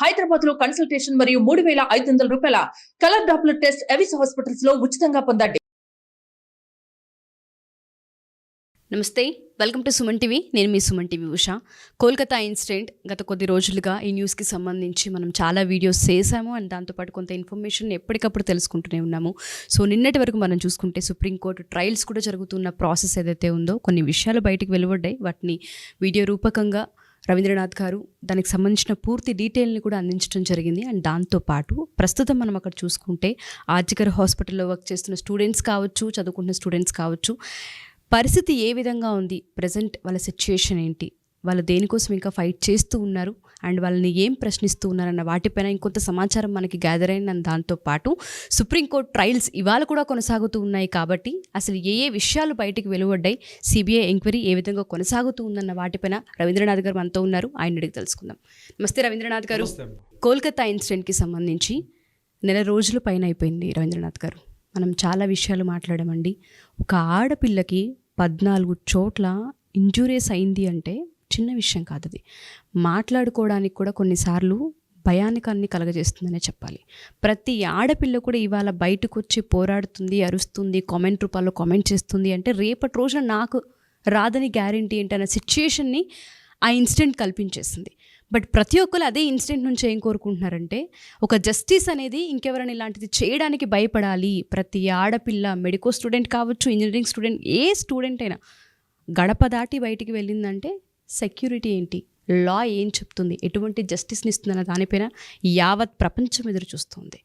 హైదరాబాద్ లో కన్సల్టేషన్ మరియు 3,500 రూపాయల colour Doppler test Avis hospitals లో ఉచితంగా పొందండి. నమస్తే, వెల్కమ్ టు సుమన్ టీవీ. నేను మీ సుమన్ టీవీ ఉషా. కోల్కతా ఇన్సిడెంట్ గత కొద్ది రోజులుగా ఈ న్యూస్కి సంబంధించి మనం చాలా వీడియోస్ చేసాము అండ్ దాంతోపాటు కొంత ఇన్ఫర్మేషన్ ఎప్పటికప్పుడు తెలుసుకుంటూనే ఉన్నాము. సో నిన్నటి వరకు మనం చూసుకుంటే సుప్రీంకోర్టు ట్రయల్స్ కూడా జరుగుతున్న ప్రాసెస్ ఏదైతే ఉందో కొన్ని విషయాలు బయటికి వెలువడ్డాయి. వాటిని వీడియో రూపకంగా రవీంద్రనాథ్ గారు దానికి సంబంధించిన పూర్తి డీటెయిల్ని కూడా అందించడం జరిగింది. అండ్ దాంతోపాటు ప్రస్తుతం మనం అక్కడ చూసుకుంటే ఆర్జికర్ హాస్పిటల్లో వర్క్ చేస్తున్న స్టూడెంట్స్ కావచ్చు, చదువుకుంటున్న స్టూడెంట్స్ కావచ్చు, పరిస్థితి ఏ విధంగా ఉంది, ప్రజెంట్ వాళ్ళ సిచ్యుయేషన్ ఏంటి, వాళ్ళు దేనికోసం ఇంకా ఫైట్ చేస్తూ ఉన్నారు అండ్ వాళ్ళని ఏం ప్రశ్నిస్తూ ఉన్నారన్న వాటిపైన ఇంకొంత సమాచారం మనకి గ్యాదర్ అయిన దాంతోపాటు సుప్రీంకోర్టు ట్రయల్స్ ఇవాళ కూడా కొనసాగుతూ ఉన్నాయి. కాబట్టి అసలు ఏ విషయాలు బయటికి వెలువడ్డాయి, సిబిఐ ఎంక్వైరీ ఏ విధంగా కొనసాగుతూ ఉందన్న వాటిపైన రవీంద్రనాథ్ గారు మనతో ఉన్నారు. ఆయన అడిగి తెలుసుకుందాం. నమస్తే రవీంద్రనాథ్ గారు. కోల్కతా ఇన్సిడెంట్కి సంబంధించి నెల రోజుల పైన అయిపోయింది రవీంద్రనాథ్ గారు. మనం చాలా విషయాలు మాట్లాడామండి. ఒక ఆడపిల్లకి 14 చోట్ల ఇంజూరీస్ అయింది అంటే చిన్న విషయం కాదు. అది మాట్లాడుకోవడానికి కూడా కొన్నిసార్లు భయానికాన్ని కలగజేస్తుందనే చెప్పాలి. ప్రతి ఆడపిల్ల కూడా ఇవాళ బయటకు వచ్చి పోరాడుతుంది, అరుస్తుంది, కామెంట్ రూపాల్లో కామెంట్ చేస్తుంది అంటే రేపటి రోజున నాకు రాదని గ్యారంటీ ఏంటి అన్న సిచ్యుయేషన్ని ఆ ఇన్సిడెంట్ కల్పించేసింది. బట్ ప్రతి ఒక్కరు అదే ఇన్సిడెంట్ నుంచి ఏం కోరుకుంటున్నారంటే ఒక జస్టిస్ అనేది ఇంకెవరైనా ఇలాంటిది చేయడానికి భయపడాలి. ప్రతి ఆడపిల్ల, మెడికల్ స్టూడెంట్ కావచ్చు, ఇంజనీరింగ్ స్టూడెంట్, ఏ స్టూడెంట్ అయినా గడప దాటి బయటికి వెళ్ళిందంటే సెక్యూరిటీ ఏంటి, లా ఏం చెప్తుంది, ఎటువంటి జస్టిస్ని ఇస్తుందన్న దానిపైన యావత్ ప్రపంచం ఎదురు చూస్తుంది.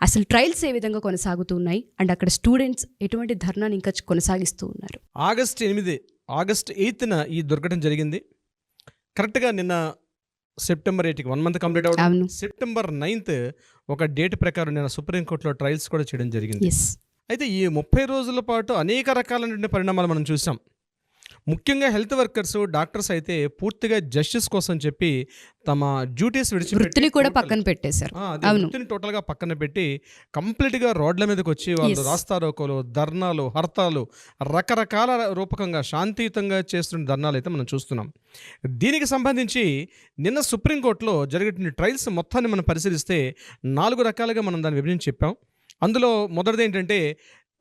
అసలు ట్రయల్స్ ఏ విధంగా కొనసాగుతున్నాయి అండ్ అక్కడ స్టూడెంట్స్ ఎటువంటి ధర్నాన్ని ఇంకా కొనసాగిస్తూ ఉన్నారు. ఆగస్ట్ 8న ఈ దుర్ఘటన జరిగింది. కరెక్ట్గా నిన్న సెప్టెంబర్ 8కి 1 మంత్ కంప్లీట్ అవ్వడం, సెప్టెంబర్ 9th ఒక డేట్ ప్రకారం నేను సుప్రీంకోర్టులో ట్రయల్స్ కూడా చేయడం జరిగింది. అయితే ఈ 30 రోజుల పాటు అనేక రకాలైన పరిణామాలు మనం చూసాం. ముఖ్యంగా హెల్త్ వర్కర్స్, డాక్టర్స్ అయితే పూర్తిగా జస్టిస్ కోసం చెప్పి తమ డ్యూటీస్ వృత్తిని కూడా పక్కన పెట్టేశారు. వృత్తిని టోటల్గా పక్కన పెట్టి కంప్లీట్గా రోడ్ల మీదకి వచ్చి వాళ్ళు రాస్తారోకోలు, ధర్నాలు, హర్తాలు, రకరకాల రూపకంగా శాంతియుతంగా చేస్తున్న ధర్నాలు అయితే మనం చూస్తున్నాం. దీనికి సంబంధించి నిన్న సుప్రీంకోర్టులో జరిగిన ట్రయల్స్ మొత్తాన్ని మనం పరిశీలిస్తే 4 రకాలుగా మనం దాన్ని విభజించి చెప్పాం. అందులో మొదటిది ఏంటంటే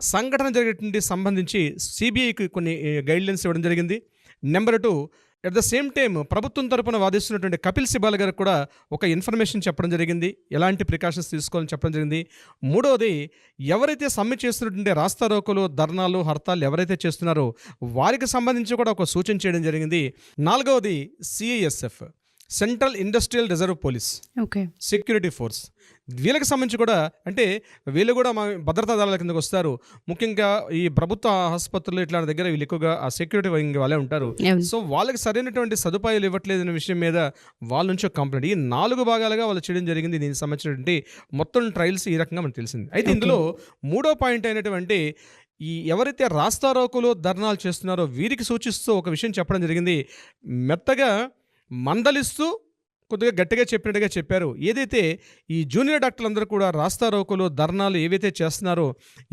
సంఘటన జరిగేటువంటి సంబంధించి సిబిఐకి కొన్ని గైడ్లైన్స్ ఇవ్వడం జరిగింది. Number 2, at the same time ప్రభుత్వం తరపున వాదిస్తున్నటువంటి కపిల్ సిబాల్ గారికి కూడా ఒక ఇన్ఫర్మేషన్ చెప్పడం జరిగింది, ఎలాంటి ప్రికాషన్స్ తీసుకోవాలని చెప్పడం జరిగింది. మూడవది, ఎవరైతే సమ్మె చేస్తున్నటువంటి రాస్తారోకోలు, ధర్నాలు, హర్తాలు ఎవరైతే చేస్తున్నారో వారికి సంబంధించి కూడా ఒక సూచన చేయడం జరిగింది. 4వది CISF, central industrial reserve police, security force, వీళ్ళకి సంబంధించి కూడా, అంటే వీళ్ళు కూడా మా భద్రతా దళాల కిందకు వస్తారు. ముఖ్యంగా ఈ ప్రభుత్వ ఆసుపత్రులు ఇట్లాంటి దగ్గర వీళ్ళు ఎక్కువగా ఆ సెక్యూరిటీ వింగ్ వాళ్ళే ఉంటారు. సో వాళ్ళకి సరైనటువంటి సదుపాయాలు ఇవ్వట్లేదనే విషయం మీద వాళ్ళ నుంచి ఒక కంప్లైంట్, ఈ 4 భాగాలుగా వాళ్ళు చేయడం జరిగింది. దీనికి సంబంధించినటువంటి మొత్తం ట్రయల్స్ ఈ రకంగా మనకు తెలిసింది. అయితే ఇందులో 3వ పాయింట్ అయినటువంటి ఈ ఎవరైతే రాస్తారోకోలు, ధర్నాలు చేస్తున్నారో వీరికి సూచిస్తూ ఒక విషయం చెప్పడం జరిగింది. మెత్తగా మందలిస్తూ కొద్దిగా గట్టిగా చెప్పినట్టుగా చెప్పారు. ఏదైతే ఈ జూనియర్ డాక్టర్లందరూ కూడా రాస్తారోకోలు, ధర్నాలు ఏవైతే చేస్తున్నారో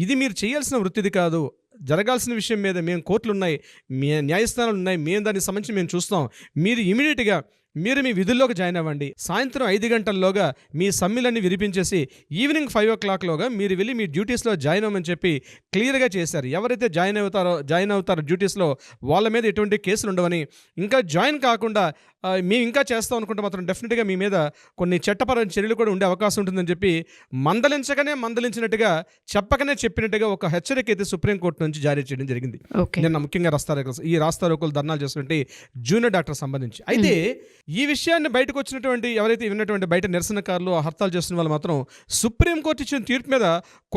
ఇది మీరు చేయాల్సిన వృత్తిది కాదు, జరగాల్సిన విషయం మీద మేము కోర్టులు ఉన్నాయి, మీ న్యాయస్థానాలు ఉన్నాయి, మేము దానికి సంబంధించి మేము చూస్తాం, మీరు ఇమీడియట్గా మీరు మీ విధుల్లోకి జాయిన్ అవ్వండి, సాయంత్రం 5 గంటల్లోగా మీ సమ్మెలన్నీ విరిపించేసి ఈవినింగ్ 5 o'clockలోగా మీరు వెళ్ళి మీ డ్యూటీస్లో జాయిన్ అవ్వమని చెప్పి క్లియర్గా చేశారు. ఎవరైతే జాయిన్ అవుతారో డ్యూటీస్లో వాళ్ళ మీద ఎటువంటి కేసులు ఉండవని, ఇంకా జాయిన్ కాకుండా మేము ఇంకా చేస్తాం అనుకుంటే మాత్రం డెఫినెట్గా మీ మీద కొన్ని చట్టపరమైన చర్యలు కూడా ఉండే అవకాశం ఉంటుందని చెప్పి మందలించినట్టుగా చెప్పకనే చెప్పినట్టుగా ఒక హెచ్చరిక అయితే సుప్రీంకోర్టు నుంచి జారీ చేయడం జరిగింది. నిన్న ముఖ్యంగా రాస్తారోకోలు, ధర్నాలు చేసినటువంటి జూనియర్ డాక్టర్ సంబంధించి. అయితే ఈ విషయాన్ని బయటకు వచ్చినటువంటి ఎవరైతే విన్నటువంటి బయట నిరసనకారులు, హర్తాలు చేస్తున్న వాళ్ళు మాత్రం సుప్రీంకోర్టు ఇచ్చిన తీర్పు మీద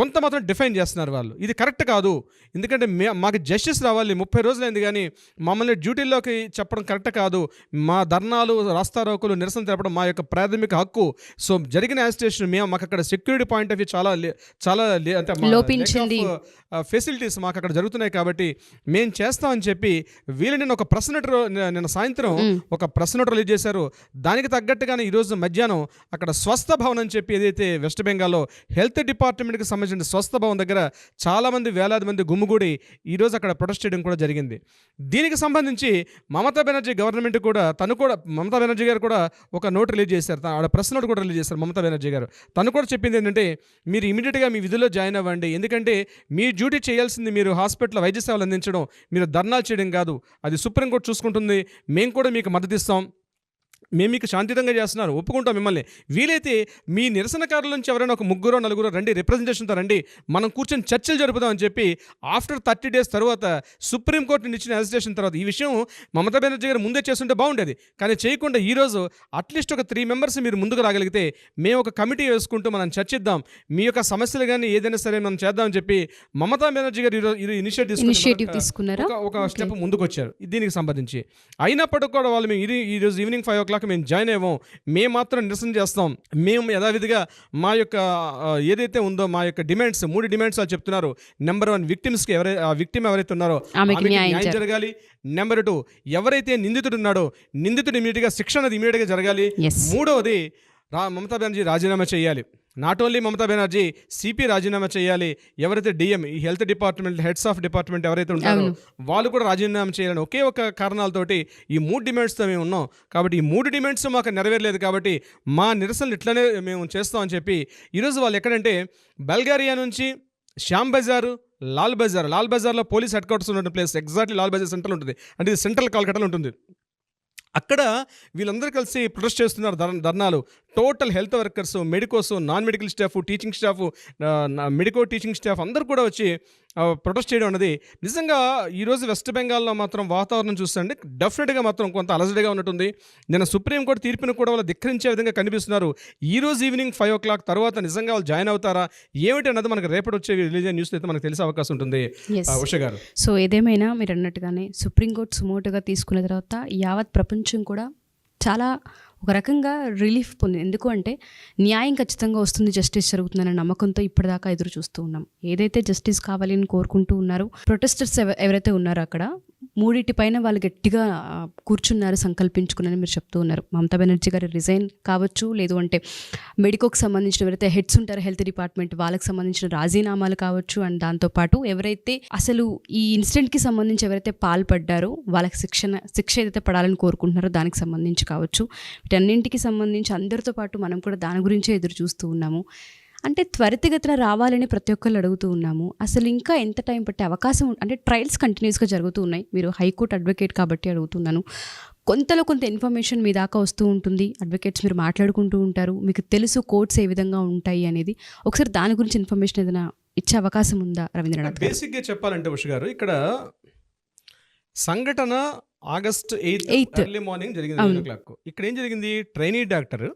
కొంత మాత్రం డిఫైన్ చేస్తున్నారు. వాళ్ళు ఇది కరెక్ట్ కాదు, ఎందుకంటే మాకు జస్టిస్ రావాలి, 30 రోజులైంది కానీ మమ్మల్ని డ్యూటీల్లోకి చెప్పడం కరెక్ట్ కాదు, మా ధర్నాలు, రాస్తారోకోలు, నిరసన తెలపడం మా యొక్క ప్రాథమిక హక్కు. సో జరిగిన యాజిటేషన్ మాకు అక్కడ సెక్యూరిటీ పాయింట్ ఆఫ్ వ్యూ చాలా అంటే లోపించింది, ఫెసిలిటీస్ మాకు అక్కడ జరుగుతున్నాయి కాబట్టి మేము చేస్తామని చెప్పి వీళ్ళు నిన్న సాయంత్రం ఒక ప్రెస్ నోట్ రిలీజ్ చేశారు. దానికి తగ్గట్టుగానే ఈరోజు మధ్యాహ్నం అక్కడ స్వస్థ భవన్ అని చెప్పి ఏదైతే వెస్ట్ బెంగాల్లో హెల్త్ డిపార్ట్మెంట్కి సంబంధించిన స్వస్థ భవన్ దగ్గర చాలామంది, వేలాది మంది గుమ్ముగూడి ఈరోజు అక్కడ ప్రొటెస్ట్ చేయడం కూడా జరిగింది. దీనికి సంబంధించి మమతా బెనర్జీ గవర్నమెంట్ కూడా తను కూడా మమతా బెనర్జీ గారు కూడా ఒక నోట్ రిలీజ్ చేశారు, ఆవిడ ప్రెస్ నోట్ కూడా రిలీజ్ చేశారు మమతా బెనర్జీ గారు. తను కూడా చెప్పింది ఏంటంటే మీరు ఇమీడియట్గా మీ విధుల్లో జాయిన్ అవ్వండి, ఎందుకంటే మీ డ్యూటీ చేయాల్సింది మీరు హాస్పిటల్ వైద్య సేవలు అందించడం, మీరు ధర్నాలు చేయడం కాదు, అది సుప్రీంకోర్టు చూసుకుంటుంది, మేము కూడా మీకు మద్దతు ఇస్తాం, మేము మీకు శాంతియుతంగా చేస్తున్నారు, ఒప్పుకుంటాం మిమ్మల్ని. వీలైతే మీ నిరసనకారుల నుంచి ఎవరైనా ఒక 3-4 రండి, రిప్రజెంటేషన్తో రండి, మనం కూర్చొని చర్చలు జరుపుదామని చెప్పి ఆఫ్టర్ 30 days తర్వాత సుప్రీంకోర్టు ఇచ్చిన అజిటేషన్ తర్వాత ఈ విషయం మమతా బెనర్జీ గారు ముందే చేస్తుంటే బాగుండేది, కానీ చేయకుండా ఈరోజు అట్లీస్ట్ ఒక 3 members మీరు ముందుకు రాగలిగితే మేము ఒక కమిటీ వేసుకుంటూ మనం చర్చిద్దాం, మీ యొక్క సమస్యలు కానీ ఏదైనా సరే మనం చేద్దామని చెప్పి మమతా బెనర్జీ గారు ఈరోజు ఇనిషియేటివ్ తీసుకున్నారా, ఒక స్టెప్ ముందుకు వచ్చారు దీనికి సంబంధించి. అయినప్పటికీ కూడా వాళ్ళు మేము ఈరోజు ఈవినింగ్ 5 o'clock మేము జాయిన్ అయ్యాము, మేము మాత్రం నిరసన చేస్తాం, మేము యథావిధిగా మా యొక్క ఏదైతే ఉందో మా యొక్క డిమాండ్స్ 3 డిమాండ్స్ వాళ్ళు చెప్తున్నారు. నెంబర్ 1 విక్టిమ్స్కి విక్టిమ్ ఎవరైతే ఉన్నారో ఆమెకి న్యాయం జరగాలి. నెంబర్ 2 ఎవరైతే నిందితుడు ఉన్నాడో నిందితుడు ఇమీడియట్గా శిక్ష అనేది ఇమీడియట్గా జరగాలి. మూడవది మమతా బెనర్జీ రాజీనామా చేయాలి. Not only Mamata Banerjee, CP రాజీనామా చేయాలి. ఎవరైతే డిఎం ఈ health department heads of department ఎవరైతే ఉంటారో వాళ్ళు కూడా రాజీనామా చేయాలని ఒకే ఒక కారణాలతోటి ఈ 3 డిమాండ్స్తో మేము ఉన్నాం. కాబట్టి ఈ 3 డిమాండ్స్ మాకు నెరవేరలేదు కాబట్టి మా నిరసనలు ఇట్లనే మేము చేస్తామని చెప్పి ఈరోజు వాళ్ళు ఎక్కడంటే బల్గేరియా నుంచి శ్యామ్ బజారు, లాల్ బజార్లో పోలీస్ హెడ్ క్వార్టర్స్ ఉన్న place exactly Lal Bazar central ఉంటుంది, అంటే ఇది సెంట్రల్ కోల్కతాలో ఉంటుంది. అక్కడ వీళ్ళందరూ కలిసి ప్రొటెస్ట్ చేస్తున్నారు, ధర్నాలు. Total health workers, medicos, non medical staff, teaching staff, medico teaching staff అందరూ కూడా వచ్చి ప్రొటెస్ట్ చేయడం అన్నది నిజంగా ఈరోజు వెస్ట్ బెంగాల్లో మాత్రం వాతావరణం చూస్తుంటే డెఫినెట్గా మాత్రం కొంత అలజడిగా ఉన్నట్టుంది. నిన్న సుప్రీంకోర్టు తీర్పును కూడా వాళ్ళు ధిక్కరించే విధంగా కనిపిస్తున్నారు. ఈరోజు ఈవినింగ్ 5 o'clock తర్వాత నిజంగా వాళ్ళు జాయిన్ అవుతారా ఏమిటి అన్నది మనకు రేపటి వచ్చే రిలీజ్ న్యూస్ అయితే మనకు తెలిసే అవకాశం ఉంటుంది. ఉష గారు, సో ఏదేమైనా మీరు అన్నట్టుగానే సుప్రీంకోర్టు సుమోటుగా తీసుకున్న తర్వాత యావత్ ప్రపంచం కూడా చాలా ఒక రకంగా రిలీఫ్ పొందింది. ఎందుకు అంటే న్యాయం ఖచ్చితంగా వస్తుంది, జస్టిస్ జరుగుతుందనే నమ్మకంతో ఇప్పటిదాకా ఎదురు చూస్తూ ఉన్నాం. ఏదైతే జస్టిస్ కావాలని కోరుకుంటూ ఉన్నారో ప్రొటెస్టర్స్ ఎవరైతే ఉన్నారో అక్కడ 3 పైన వాళ్ళు గట్టిగా కూర్చున్నారు, సంకల్పించుకున్నారని మీరు చెప్తూ ఉన్నారు. మమతా బెనర్జీ గారి రిజైన్ కావచ్చు, లేదు అంటే మెడికోకి సంబంధించిన ఎవరైతే హెడ్స్ ఉంటారో హెల్త్ డిపార్ట్మెంట్ వాళ్ళకి సంబంధించిన రాజీనామాలు కావచ్చు, అండ్ దాంతోపాటు ఎవరైతే అసలు ఈ ఇన్సిడెంట్కి సంబంధించి ఎవరైతే పాల్పడ్డారో వాళ్ళకి శిక్ష ఏదైతే పడాలని కోరుకుంటున్నారో దానికి సంబంధించి కావచ్చు, వీటన్నింటికి సంబంధించి అందరితో పాటు మనం కూడా దాని గురించే ఎదురు చూస్తూ ఉన్నాము. అంటే త్వరితగతిన రావాలని ప్రతి ఒక్కళ్ళు అడుగుతూ ఉన్నాము. అసలు ఇంకా ఎంత టైం పట్టే అవకాశం, అంటే ట్రయల్స్ కంటిన్యూస్గా జరుగుతూ ఉన్నాయి. మీరు హైకోర్టు అడ్వకేట్ కాబట్టి అడుగుతున్నాను, కొంత ఇన్ఫర్మేషన్ మీ దాకా వస్తూ ఉంటుంది, అడ్వకేట్స్ మీరు మాట్లాడుకుంటూ ఉంటారు, మీకు తెలుసు కోర్ట్స్ ఏ విధంగా ఉంటాయి అనేది. ఒకసారి దాని గురించి ఇన్ఫర్మేషన్ ఏదైనా ఇచ్చే అవకాశం ఉందా రవీంద్రనాథ్? బేసిక్గా చెప్పాలంటే ఉష గారు, ఇక్కడ సంఘటన August 8th ఎర్లీ మార్నింగ్ జరిగింది 9 o'clock. ఇక్కడ ఏం జరిగింది, ట్రైనీ డాక్టర్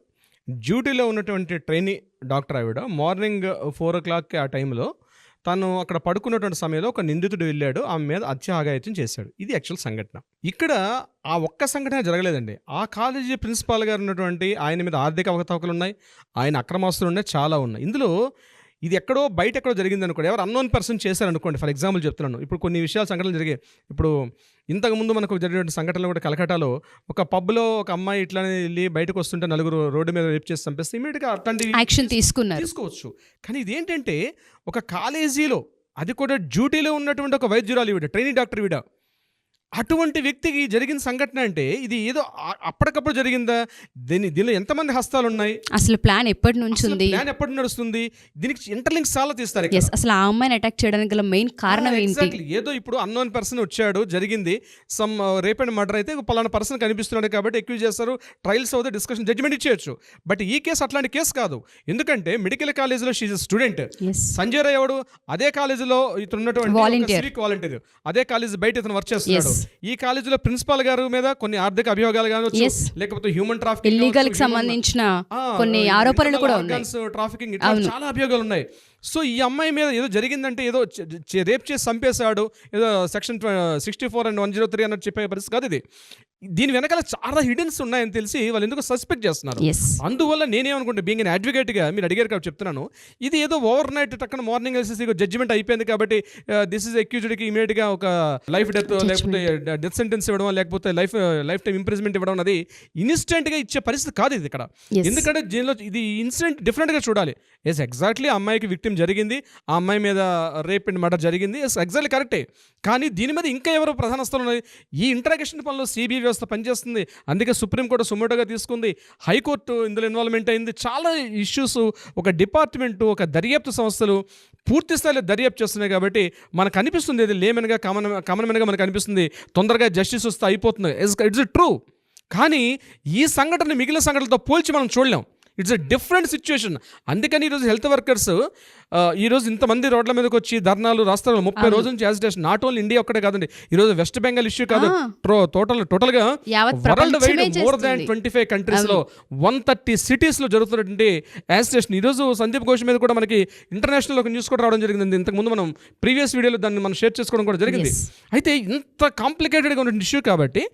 డ్యూటీలో ఉన్నటువంటి ట్రైనీ డాక్టర్ ఆవిడ మార్నింగ్ 4 o'clock ఆ టైంలో తను అక్కడ పడుకున్నటువంటి సమయంలో ఒక నిందితుడు వెళ్ళాడు, ఆమె మీద అత్యాఘాయిత్యం చేశాడు. ఇది యాక్చువల్ సంఘటన. ఇక్కడ ఆ ఒక్క సంఘటన జరగలేదండి. ఆ కాలేజీ ప్రిన్సిపాల్ గారు ఉన్నటువంటి ఆయన మీద ఆర్థిక అవకతవకలు ఉన్నాయి, ఆయన అక్రమాస్తులు ఉన్నాయి, చాలా ఉన్నాయి. ఇందులో ఇది ఎక్కడో బయట ఎక్కడో జరిగింది అనుకోండి, ఎవరు అన్నోన్ పర్సన్ చేశారనుకోండి, ఫర్ ఎగ్జాంపుల్ చెప్తున్నాను. ఇప్పుడు కొన్ని విషయాలు సంఘటనలు జరిగాయి. ఇప్పుడు ఇంతకుముందు మనకు జరిగిన సంఘటనలు కూడా కలకటాలో ఒక పబ్లో ఒక అమ్మాయి ఇట్లానే వెళ్ళి బయటకు వస్తుంటే 4 రోడ్డు మీద రేప్ చేసి చంపేస్తే ఇమీడియట్గా అట్లాంటి యాక్షన్ తీసుకోవచ్చు. కానీ ఇదేంటంటే ఒక కాలేజీలో, అది కూడా డ్యూటీలో ఉన్నటువంటి ఒక వైద్యురాలు ఈవిడ, ట్రైనీ డాక్టర్ ఈవిడ, అటువంటి వ్యక్తికి జరిగిన సంఘటన అంటే ఇది ఏదో అప్పటికప్పుడు జరిగిందా, దీనిలో ఎంతమంది హస్తాలు ఉన్నాయి, అసలు ప్లాన్ ఎప్పటి నుంచి ఉంది, ప్లాన్ ఎప్పటి నడుస్తుంది, దీనికి ఇంటర్లింక్స్ చాలా తీస్తారు. అసలు ఆ అమ్మాయిని అటాక్ చేయడానికి గల మెయిన్ కారణం ఏంటి? ఏదో ఇప్పుడు అన్నోన్ పర్సన్ వచ్చాడు, జరిగింది సమ్ రేప్ అండ్ మర్డర్, అయితే పలానా పర్సన్ కనిపిస్తున్నాడు కాబట్టి అక్యూజ్ చేస్తారు, ట్రయల్స్ అవుతే డిస్కషన్ జడ్జిమెంట్ ఇచ్చేయచ్చు. బట్ ఈ కేసు అట్లాంటి కేసు కాదు. ఎందుకంటే మెడికల్ కాలేజీలో షీజ్ స్టూడెంట్, సంజయ్ రాయ్ ఎవడు అదే కాలేజీలో ఇతను ఉన్నటువంటి వాలంటీర్, అదే కాలేజీ బయట ఇతను వర్క్ చేస్తున్నాడు. ఈ కాలేజీలో ప్రిన్సిపాల్ గారు మీద కొన్ని ఆర్థిక అభియోగాలు కావచ్చు, లేకపోతే హ్యూమన్ ట్రాఫికింగ్, ఇల్లీగల్ కి సంబంధించిన కొన్ని ఆరోపణలు కూడా ఉన్నాయి, ట్రాఫికింగ్, చాలా అభియోగాలు ఉన్నాయి. సో ఈ అమ్మాయి మీద ఏదో జరిగిందంటే ఏదో రేప్ చేసి చంపేశాడు, ఏదో సెక్షన్ 64 and 103 అన్నట్టు చెప్పే పరిస్థితి కాదు ఇది. దీని వెనకాల చాలా హిడెన్స్ ఉన్నాయని తెలిసి వాళ్ళు ఎందుకు సస్పెక్ట్ చేస్తున్నారు. అందువల్ల నేనేమనుకుంటే బీయింగ్ అన్ అడ్వకేట్గా, మీరు అడిగారు కాబట్టి చెప్తున్నాను, ఇది ఏదో ఓవర్ నైట్ టక్కన మార్నింగ్ వేసేసి జడ్జిమెంట్ అయిపోయింది కాబట్టి దిస్ ఇస్ అక్యూజ్డ్కి ఇమీడియట్గా ఒక లైఫ్ డెత్ లేకపోతే డెత్ సెంటెన్స్ ఇవ్వడం, లేకపోతే లైఫ్ టైం ఇంప్రిజ్మెంట్ ఇవ్వడం అనేది ఇన్స్టెంట్గా ఇచ్చే పరిస్థితి కాదు ఇది ఇక్కడ. ఎందుకంటే దీనిలో ఇది ఇన్సిడెంట్ డిఫరెంట్గా చూడాలి. ఎగ్జాక్ట్లీ అమ్మాయికి విక్టిమ్ విక్టిమ్ జరిగింది, ఆ అమ్మాయి మీద రేప్ అండ్ మర్డర్ జరిగింది, ఎగ్జాక్ట్లీ కరెక్టే. కానీ దీని మీద ఇంకా ఎవరు ప్రధాన స్థానం ఉన్నది? ఈ ఇంట్రాగేషన్ పనిలో సిబిఐ వ్యవస్థ పనిచేస్తుంది. అందుకే సుప్రీంకోర్టు సుమోటోగా తీసుకుంది, హైకోర్టు ఇందులో ఇన్వాల్వ్మెంట్ అయింది. చాలా ఇష్యూస్ ఒక డిపార్ట్మెంటు, ఒక దర్యాప్తు సంస్థలు పూర్తి స్థాయిలో దర్యాప్తు చేస్తున్నాయి. కాబట్టి మనకు అనిపిస్తుంది, ఇది లేమెన్గా కామన్ మెన్గా మనకు అనిపిస్తుంది, తొందరగా జస్టిస్ వస్తే అయిపోతుంది. It's true. కానీ ఈ సంఘటన మిగిలిన సంఘటనలతో పోల్చి మనం చూడలేం. It's a different situation. అందుకని ఈరోజు హెల్త్ వర్కర్స్ ఈరోజు ఇంతమంది రోడ్ల మీదకి వచ్చి ధర్నాలు రాస్తారు. 30 రోజుల నుంచి యాజిటేషన్. నాట్ ఓన్లీ ఇండియా ఒక్కటే కాదండి, ఈరోజు వెస్ట్ బెంగాల్ ఇష్యూ కాదు, టోటల్గా వరల్డ్ వైడ్ మోర్ దాన్ 25 కంట్రీస్లో 130 సిటీస్లో జరుగుతున్నటువంటి యాజిటేషన్. ఈరోజు సందీప్ ఘోష్ మీద కూడా మనకి ఇంటర్నేషనల్ ఒక న్యూస్ కూడా రావడం జరిగింది. ఇంతకుముందు మనం ప్రీవియస్ వీడియోలో దాన్ని మనం షేర్ చేసుకోవడం కూడా జరిగింది. అయితే ఇంత కాంప్లికేటెడ్గా ఉన్న ఇష్యూ కాబట్టి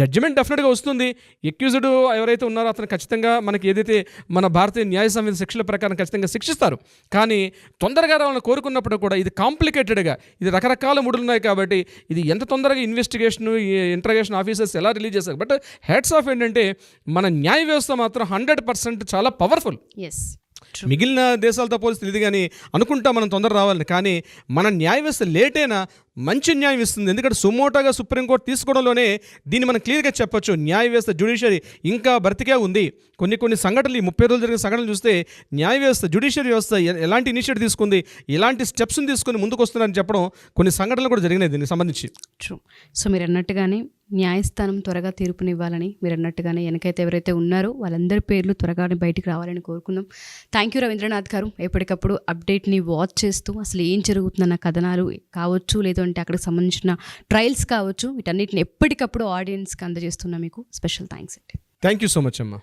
జడ్జిమెంట్ డెఫినెట్గా వస్తుంది. ఎక్యూజ్డ్ ఎవరైతే ఉన్నారో అతను ఖచ్చితంగా మనకి ఏదైతే మన భారతీయ న్యాయ సంహిత శిక్షల ప్రకారం ఖచ్చితంగా శిక్షిస్తారు. కానీ తొందరగా రావాలని కోరుకున్నప్పుడు కూడా ఇది కాంప్లికేటెడ్గా, ఇది రకరకాల ముడులు ఉన్నాయి కాబట్టి ఇది ఎంత తొందరగా ఇన్వెస్టిగేషన్, ఇంట్రాగేషన్ ఆఫీసర్స్ ఎలా రిలీజ్ చేస్తారు. బట్ హెడ్స్ ఆఫ్ ఏంటంటే మన న్యాయ వ్యవస్థ మాత్రం 100% చాలా పవర్ఫుల్. మిగిలిన దేశాలతో పోలిస్తే ఇది కానీ అనుకుంటా మనం తొందర రావాలని, కానీ మన న్యాయ వ్యవస్థ లేట్ అయినా మంచి న్యాయం ఇస్తుంది. ఎందుకంటే సుమోటోగా సుప్రీంకోర్టు తీసుకోవడంలోనే దీన్ని మనం క్లియర్గా చెప్పొచ్చు. న్యాయ వ్యవస్థ, జ్యుడిషియరీ ఇంకా బ్రతికే ఉంది. కొన్ని సంఘటనలు, ఈ 30 రోజులు జరిగిన సంఘటనలు చూస్తే న్యాయ వ్యవస్థ, జ్యుడిషియరీ వ్యవస్థ ఎలాంటి ఇనిషియేటివ్ తీసుకుంది, ఎలాంటి స్టెప్స్ని తీసుకుని ముందుకు వస్తున్నారని చెప్పడం కొన్ని సంఘటనలు కూడా జరిగినాయి దీనికి సంబంధించి. ట్రూ. సో మీరు అన్నట్టుగానే న్యాయస్థానం త్వరగా తీర్పునివ్వాలని, మీరు అన్నట్టుగానే వెనకైతే ఎవరైతే ఉన్నారో వాళ్ళందరి పేర్లు త్వరగానే బయటికి రావాలని కోరుకుందాం. థ్యాంక్ యూ రవీంద్రనాథ్ గారు. ఎప్పటికప్పుడు అప్డేట్ని వాచ్ చేస్తూ అసలు ఏం జరుగుతుందన్న కథనాలు కావచ్చు, లేదంటే అక్కడికి సంబంధించిన ట్రయల్స్ కావచ్చు, వీటన్నిటిని ఎప్పటికప్పుడు ఆడియన్స్కి అందజేస్తున్నా మీకు స్పెషల్ థ్యాంక్స్ అండి. థ్యాంక్ యూ సో మచ్ అమ్మా.